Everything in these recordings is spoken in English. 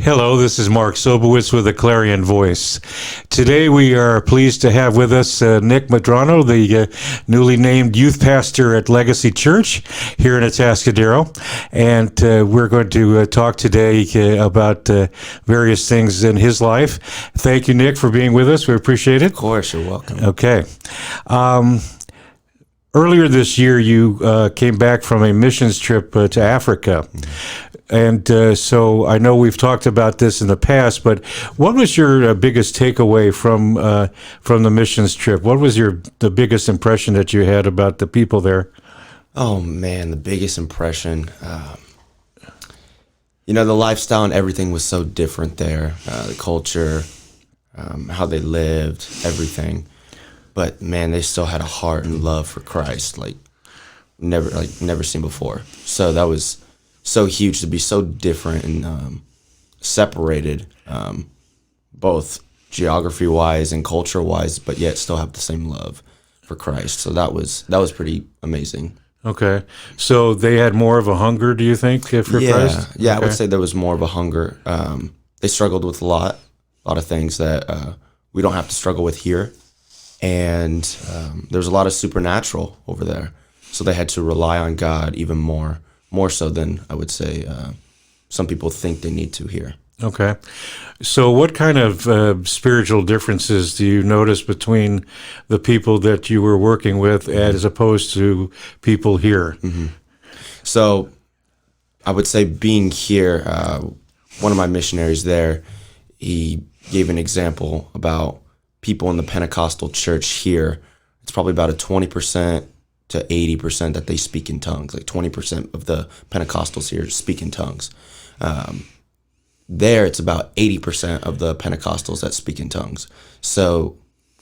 Hello, this is Mark Sobowitz with the Clarion Voice. Today we are pleased to have with us Nick Medrano, the newly named youth pastor at Legacy Church here in Atascadero. And we're going to talk today about various things in his life. Thank you, Nick, for being with us. We appreciate it. Of course, you're welcome. Okay. Earlier this year, you came back from a missions trip to Africa. And so I know we've talked about this in the past, but what was your biggest takeaway from the missions trip? What was the biggest impression that you had about the people there? Oh man, the biggest impression. The lifestyle and everything was so different there. The culture, how they lived, everything. But man, they still had a heart and love for Christ, like never seen before. So that was so huge to be so different and separated, both geography-wise and culture-wise, but yet still have the same love for Christ. So that was pretty amazing. Okay, so they had more of a hunger, do you think, for Christ? Yeah, okay. I would say there was more of a hunger. They struggled with a lot of things that we don't have to struggle with here, and there's a lot of supernatural over there. So they had to rely on God even more so than I would say some people think they need to here. Okay. So what kind of spiritual differences do you notice between the people that you were working with as opposed to people here? Mm-hmm. So I would say being here, one of my missionaries there, he gave an example about people in the Pentecostal church here. It's probably about a 20% to 80% that they speak in tongues. Like 20% of the Pentecostals here speak in tongues. There, it's about 80% of the Pentecostals that speak in tongues. So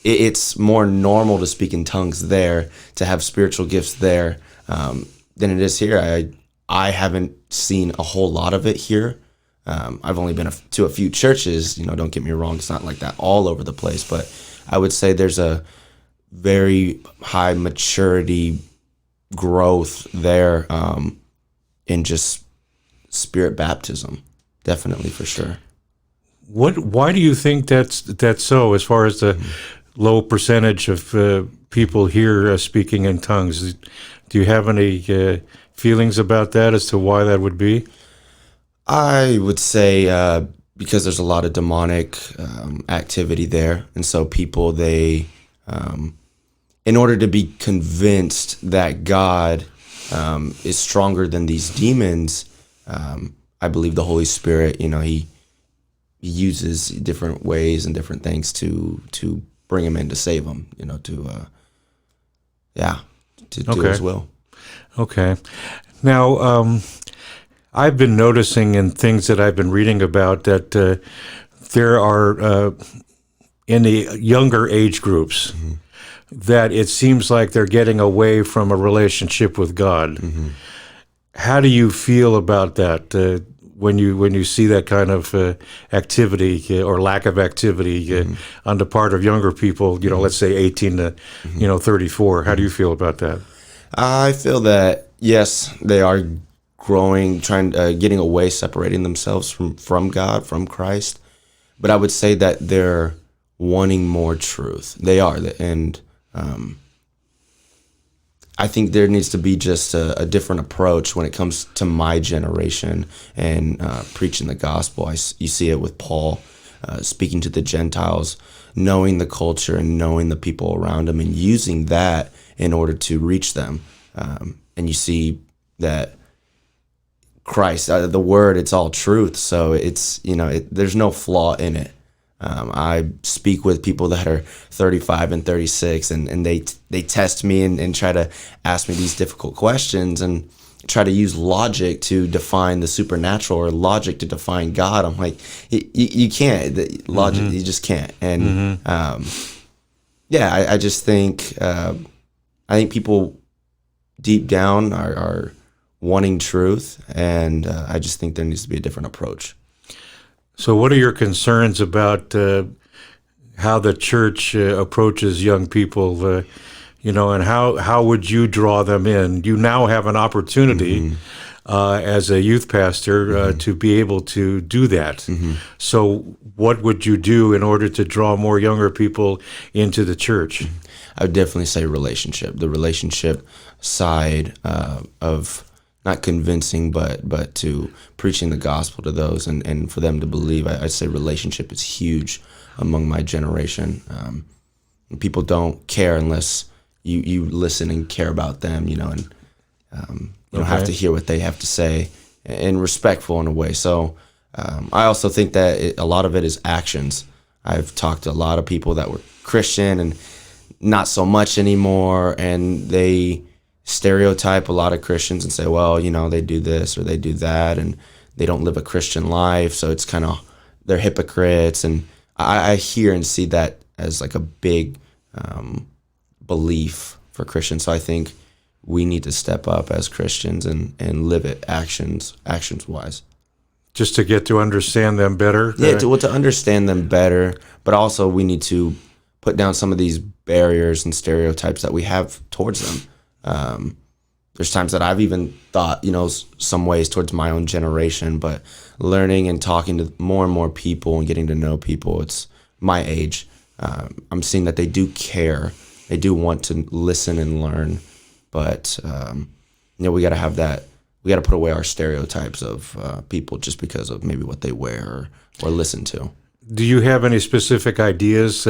it's more normal to speak in tongues there, to have spiritual gifts there, than it is here. I haven't seen a whole lot of it here. I've only been to a few churches. Don't get me wrong, it's not like that all over the place. But I would say there's a very high maturity growth there in just spirit baptism, definitely, for sure. Why do you think that's so, as far as the low percentage of people here speaking in tongues? Do you have any feelings about that as to why that would be? I would say because there's a lot of demonic activity there, and so people, they in order to be convinced that God is stronger than these demons, I believe the Holy Spirit, he uses different ways and different things to bring him in, to save him, to do his will. Okay. Now, I've been noticing in things that I've been reading about that there are, in the younger age groups, that it seems like they're getting away from a relationship with God. Mm-hmm. How do you feel about that when you see that kind of activity or lack of activity on the part of younger people? Let's say 18 to 34. How do you feel about that? I feel that yes, they are growing, getting away, separating themselves from God, from Christ. But I would say that they're wanting more truth. They are, and I think there needs to be just a different approach when it comes to my generation and preaching the gospel. You see it with Paul speaking to the Gentiles, knowing the culture and knowing the people around him and using that in order to reach them. And you see that Christ, the word, it's all truth. So it's, there's no flaw in it. I speak with people that are 35 and 36, and they test me and try to ask me these difficult questions and try to use logic to define the supernatural or logic to define God. I'm like, you can't. The logic, you just can't. And I just think people deep down are wanting truth, and I just think there needs to be a different approach. So what are your concerns about how the church approaches young people, and how would you draw them in? You now have an opportunity as a youth pastor to be able to do that. So, what would you do in order to draw more younger people into the church? I would definitely say the relationship side of not convincing, but to preaching the gospel to those and for them to believe. I'd say relationship is huge among my generation. People don't care unless you listen and care about them, and you don't have to hear what they have to say, and respectful in a way. So I also think that a lot of it is actions. I've talked to a lot of people that were Christian and not so much anymore, and they stereotype a lot of Christians and say, well, they do this or they do that, and they don't live a Christian life, so it's kind of, they're hypocrites. And I hear and see that as like a big belief for Christians. So I think we need to step up as Christians and live it actions wise. Just to get to understand them better? Yeah, to understand them better, but also we need to put down some of these barriers and stereotypes that we have towards them. There's times that I've even thought, some ways towards my own generation, but learning and talking to more and more people and getting to know people, it's my age. I'm seeing that they do care. They do want to listen and learn, but we got to have that. We got to put away our stereotypes of people just because of maybe what they wear or listen to. Do you have any specific ideas?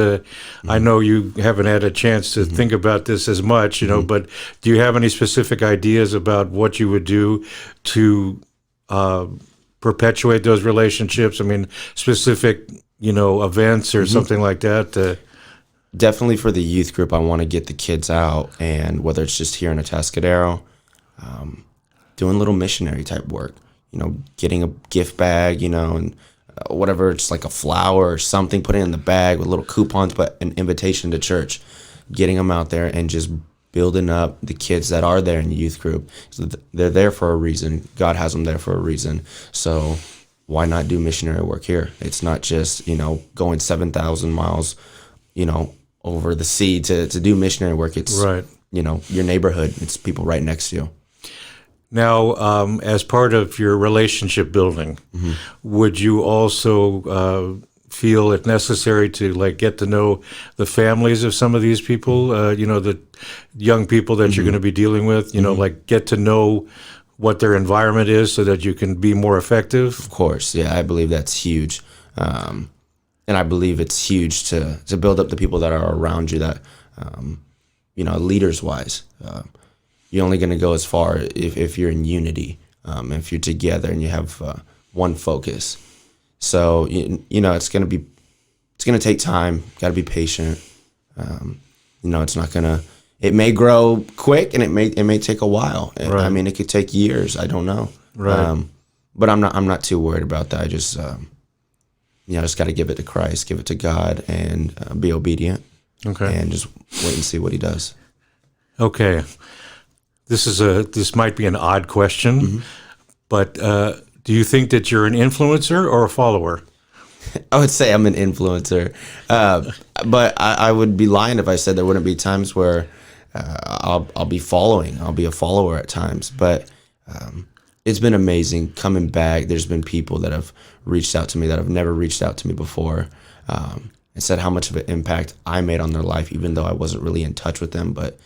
I know you haven't had a chance to think about this as much, but do you have any specific ideas about what you would do to perpetuate those relationships? I mean, specific, events or something like that? Definitely for the youth group, I want to get the kids out, and whether it's just here in Atascadero, doing little missionary type work, getting a gift bag, and whatever, it's like a flower or something, putting it in the bag with little coupons, but an invitation to church, getting them out there and just building up the kids that are there in the youth group. So they're there for a reason. God has them there for a reason. So why not do missionary work here? It's not just, going 7,000 miles, over the sea to do missionary work. It's, right. Your neighborhood. It's people right next to you. Now, as part of your relationship building, would you also feel it necessary to get to know the families of some of these people? The young people that you're going to be dealing with. Get to know what their environment is so that you can be more effective. Of course, yeah, I believe that's huge, and I believe it's huge to build up the people that are around you. That leaders wise. You're only going to go as far if you're in unity, if you're together and you have one focus. So it's going to take time. Got to be patient. It's not going to. It may grow quick and it may take a while. Right. I mean, it could take years. I don't know. Right. But I'm not too worried about that. I just just got to give it to Christ, give it to God, and be obedient. Okay. And just wait and see what He does. Okay. This might be an odd question, but do you think that you're an influencer or a follower? I would say I'm an influencer, but I would be lying if I said there wouldn't be times where I'll be following. I'll be a follower at times, but it's been amazing coming back. There's been people that have reached out to me that have never reached out to me before, and said how much of an impact I made on their life, even though I wasn't really in touch with them, but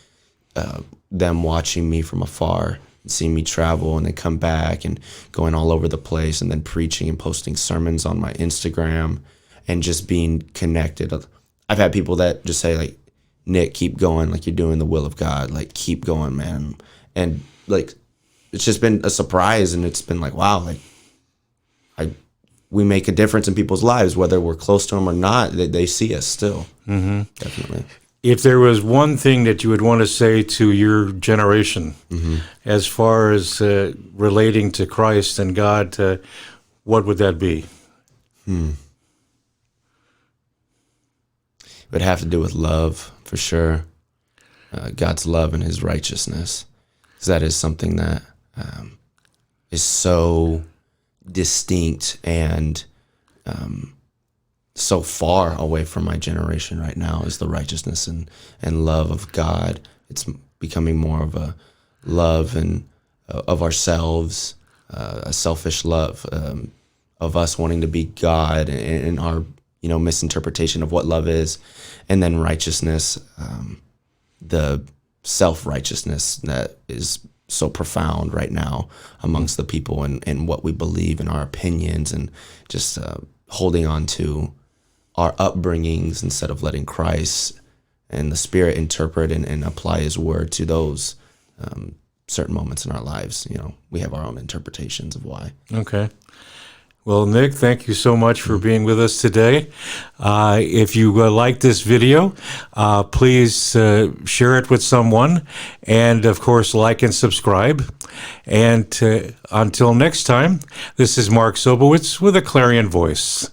them watching me from afar and seeing me travel and then come back and going all over the place and then preaching and posting sermons on my Instagram and just being connected. I've had people that just say Nick, keep going, you're doing the will of God, keep going, man. And it's just been a surprise, and it's been wow, we make a difference in people's lives, whether we're close to them or not. They see us still. Definitely. If there was one thing that you would want to say to your generation as far as relating to Christ and God, what would that be? It would have to do with love, for sure. God's love and His righteousness. Because that is something that is so distinct and so far away from my generation right now, is the righteousness and love of God. It's becoming more of a love and of ourselves a selfish love, of us wanting to be God and our misinterpretation of what love is, and then righteousness, the self-righteousness that is so profound right now amongst the people, and what we believe in our opinions, and just holding on to our upbringings instead of letting Christ and the Spirit interpret and apply His word to those certain moments in our lives. We have our own interpretations of why. Okay. Well, Nick, thank you so much for being with us today. If you like this video, please share it with someone. And, of course, like and subscribe. And until next time, this is Mark Sobowitz with a Clarion Voice.